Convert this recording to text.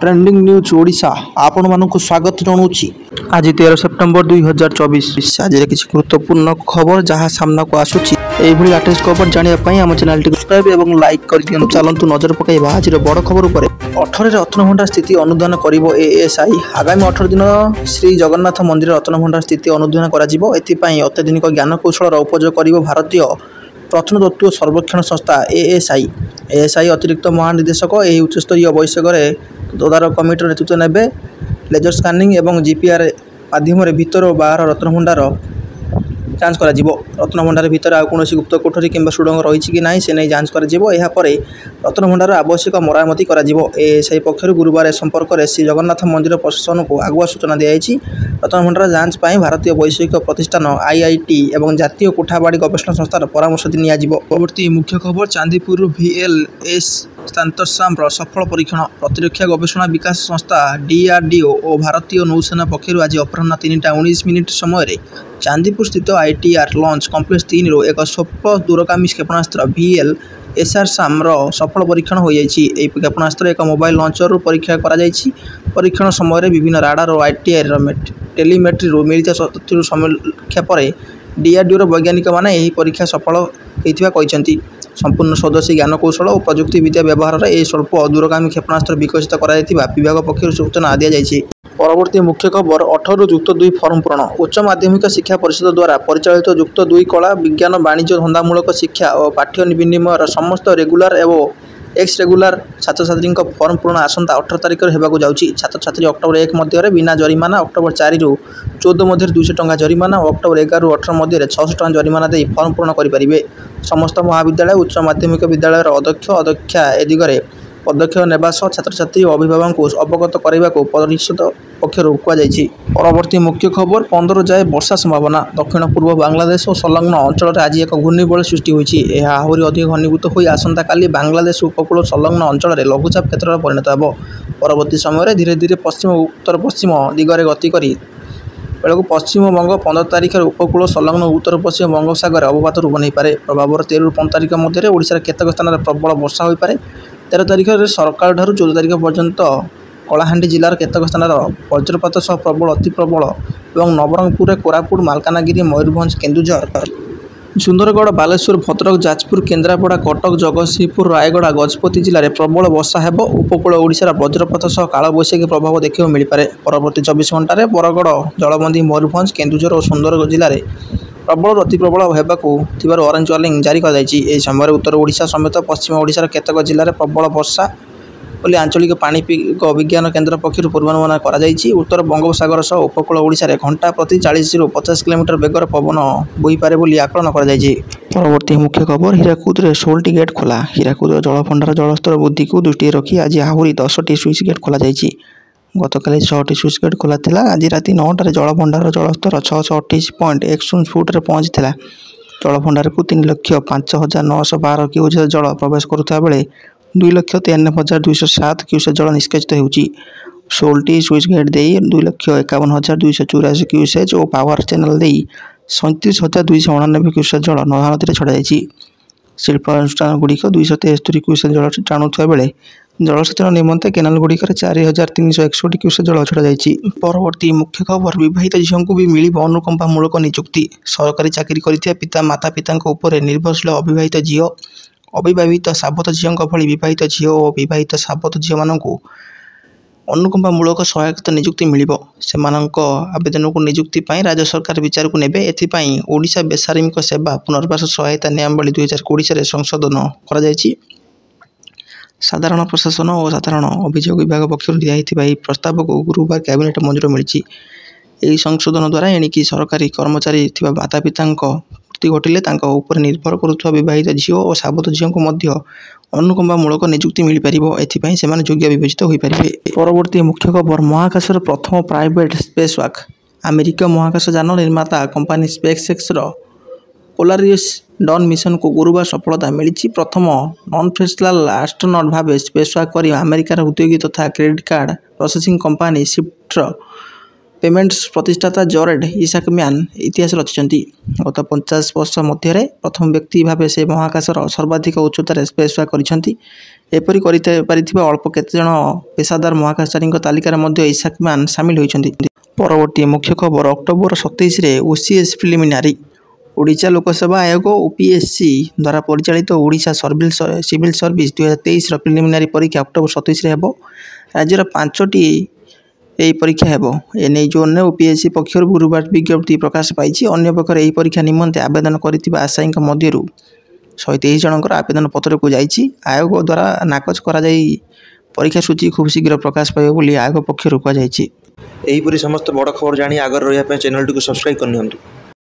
Trending news Odisha आपण मानक स्वागत जनाऊँगी। आज 13 सेप्टेम्बर 2024 आज किसी गुरुत्वपूर्ण खबर जहाँ सामना को आसूची लेटेस्ट खबर जानापी आम चैनल टी सब्सक्राइब और लाइक कर दियंतु। चलतु नजर पकाइबा आज बड़ खबर उपर। 18 रत्नभंडार स्थिति अनुधान करिबो एएसआई। आगामी 18 दिन श्री जगन्नाथ मंदिर रत्नभंडार स्थिति अनुधान करा एथिपाई अत्याधुनिक ज्ञानकौशल उपयोग करिबो भारतीय प्रत्नतत्व सर्वेक्षण संस्था एएसआई अतिरिक्त महानिदेशक यह उच्चस्तरीय बैठक में तदारक कमिटर नेतृत्व नेबे। लेजर स्कानिंग और जीपीआर माध्यम भीतर और बाहर रत्नभंडार जांच करा जिवो। रत्नभंडार भीतर आउ कौन गुप्त कोठरी किंबा सुड़ंग रही कि ना से नहीं जांच करा जिवो। एहा परे रत्नभंडार आवश्यक मरामती करा जिवो। एएसआई पक्षर गुरुवार संपर्क में श्री जगन्नाथ मंदिर प्रशासन को आगुआ सूचना दी जाएगी। रत्नभंडार जांच पाई भारतीय वैषयिक प्रतिष्ठान आईआईटी और जातीय कोठाबाड़ी गवेषणा संस्थार परामर्श नियाजिवो। परवर्ती मुख्य खबर चांदीपुर VLS स्तांतरसाम सफल परीक्षण। प्रतिरक्षा गवेषणा विकास संस्था DRDO और भारतीय नौसेना पक्षर आज अपराह 3:19 समय चांदीपुर स्थित ITR लॉन्च कॉम्प्लेक्स 3 रो एक स्वल्प दूरगामी क्षेपणास्त्र VLSR साम सफल परीक्षण हो जाएगी। क्षेपणास्त्र एक मोबाइल लॉन्चर परीक्षा करा परीक्षण समय विभिन्न राडार और ITR टेलीमेट्री मिलित तथ्य समीक्षा पर DRDO वैज्ञानिक मैंने यह परीक्षा सफल होती। संपूर्ण स्वदेशी ज्ञानकौशल और प्रजुक्ति विद्या व्यवहार में यह स्वल्प दूरगामी क्षेपणास्त्र विकसित विभाग पक्षर सूचना दी जाएगी। परवर्ती मुख्य खबर 18 युक्त 2 फर्म पूरण। उच्च माध्यमिक शिक्षा परिषद द्वारा परिचालित युक्त 2 कला विज्ञान वाणिज्य धंदामूलक शिक्षा और पाठ्य विनिमय समस्त रेगुलार एवं एक्स रेगुलार छात्र छात्री फर्म पूरण आसंता 18 तारिख होगा जाऊँगी। छात्र छात्री अक्टोबर 1 मध्य बिना जरिमाना, अक्टोबर 4 रु 14 मध्य 200 टंका जरिमाना और अक्टोबर 11 रु 18 मध्य 600 टंका जरिमाना दे फर्म पूरण करेंगे। समस्त महाविद्यालय उच्च माध्यमिक विद्यालय अध्यक्ष अध्यक्षा ए दिगरे पदक्षेप नेबा सह छात्र छात्री और अभिभावक को अवगत कराइबा परिषद पक्षर कहुई। परवर्ती मुख्य खबर 15 जाए वर्षा संभावना। दक्षिण पूर्व बांग्लादेश और संलग्न अंचल आज एक घूर्णिबल सृष्टि होती। यह आहरी अधिक घनीभूत हो आसंता काली बांग्लादेश उपकूल संलग्न अंचल में लघुचाप क्षेत्र परिणत हो। परवर्ती समय धीरे धीरे पश्चिम उत्तर पश्चिम दिगरे गति करी बेलू पश्चिम बंग 15 तारिख उपकूल संलग्न उत्तर पश्चिम बंगोपसागर अवपात रूप नहीं पारे। प्रभाव 13 रु 15 तारिख मध्य ओडिशार केतक स्थान में प्रबल वर्षा हो पारे। 13 तारिख सकाल ठारू 14 तारिख पर्यंत कलाहांडी जिलार केतक स्थान वज्रपात सह प्रबल अति प्रबल और नवरंगपुर कोरापुट मालकानगिरी मयूरभंज केन्दुझर सुंदरगढ़ बालेश्वर भद्रक जाजपुर केन्द्रापड़ा कटक जगतसिंहपुर रायगढ़ गजपति जिले में प्रबल वर्षा हेब। उपकूल ओडिशार वज्रपात सह कालबैशाखी प्रभाव देखा मिलपे। परवर्ती 24 घंटे बरगढ़ जलबंदी मयूरभंज केन्दुझर और सुंदरगढ़ जिले में प्रबल अति प्रबल होगा ऑरेंज वार्निंग जारी कर समय उत्तर ओडिशा समेत पश्चिम ओडिशार केतक जिले में प्रबल वर्षा बोली आंचलिक पाणीपाग विज्ञान केन्द्र पक्षर पूर्वानुमान कर। उत्तर बंगोपसागर सह उपकूल ओडिशा रे घंटा प्रति 40 रु 50 किलोमीटर बेगर पवन बोईपे बोली आकलन कर। परवर्ती मुख्य खबर हीराकुद 16टी गेट खोला। हीराकुद जलभंडार जलस्तर वृद्धि को दृष्टि रखी आज आहरी 10टी स्विच गेट खोल। गतकाली 6टी स्विच गेट खोला आज राति 9टार जलभंडार जलस्तर 628.10 फुट्रे पहुंची। जलभंडार को 3,05,912 क्यूसेक जल प्रवेश करुवा बेले 2,93,207 क्यूसेक जल निष्कासित होती। 16टी स्विच गेट दे 2,51,284 क्यूसेक और पावर चैनल दे 37,299 क्यूसेक जल नहा नदी छड़ा जाएगी। शिल्पानुष्ठान गुड़िक 273 क्यूसेक जल टाणुवा बेले जलसेचन निमंते केनाल गुड़िक 4,361 क्यूसेक जल छड़ा जाएगी। परवर्ती मुख्य खबर विवाहित झील को भी मिल अनुकंपामूलक नियुक्ति। सरकारी चाकरी कर पिता माता पिता निर्भरशील अविवाहित झील अविवाहित साबत झील भली विवाहित झील और विवाहित साबत झील मान अनुकंपामूलक सहायता नियुक्ति मिल से आवेदन को नियुक्ति राज्य सरकार विचार को नेबे। एथिपाई ओडिशा बेसारमिक सेवा पुनर्वास सहायता नियमावली 2020 संशोधन कर। साधारण प्रशासन और साधारण अभियोग विभाग पक्षर दिया प्रस्ताव को गुरुवार कैबिनेट मंजूर मिली। यह संशोधन द्वारा एणिकी सरकारी कर्मचारी माता पिता मृत्यु घटिले उपर निर्भर करुवा विवाहित झील और साबत झील को अनुकंपामूलक नियुक्ति मिल पार। एथिपाई से योग्य विवेचित हो पारे। परवर्ती मुख्य खबर महाकाशर प्रथम प्राइवेट स्पेसवाक। अमेरिका महाकाशयान निर्माता company SpaceX Polaris Dawn mission को गुरुवार सफलता मिली। प्रथम नॉन फ्यूजल एस्ट्रोनॉट भाव स्पेसवाक कर अमेरिकार उद्योगी तथा क्रेडिट कार्ड प्रोसेसिंग कंपानी शिफ्टर पेमेंट्स प्रतिष्ठाता जरेड इसाकम्यान इतिहास रचिंट गत 50 वर्ष मध्य प्रथम व्यक्ति भाव से महाकाशर सर्वाधिक उच्चतार स्पेसवाक करपरि अल्प केतजन पेशादार महाकाशचारी तालिकार इसाकम्यान सामिल होती। परवर्ती मुख्य खबर अक्टोबर 27 ओसीएस प्रिलिमिनारी ओडिशा लोकसेवा आयोग ओपीएससी द्वारा परिचालित ओडिशा सिविल सर्विस 2023 प्रिलिमिनारी परीक्षा अक्टोबर 27 हेब। राज्यर 5टी यही परीक्षा हेब। एने जोन ओपीएससी पक्षर गुरुवार विज्ञप्ति प्रकाश पाई। अन्य पक्षर यही परीक्षा निमंते आवेदन कर आशायी मध्य 123 जनकर आवेदन पत्र को जाइए। आयोग द्वारा नाकच कर परीक्षा सूची खूब शीघ्र प्रकाश पाइब आयोग पक्षर कहुई। यहीपरि समस्त बड़ खबर जानी आगर रहा चैनल टी सब्सक्राइब करनी।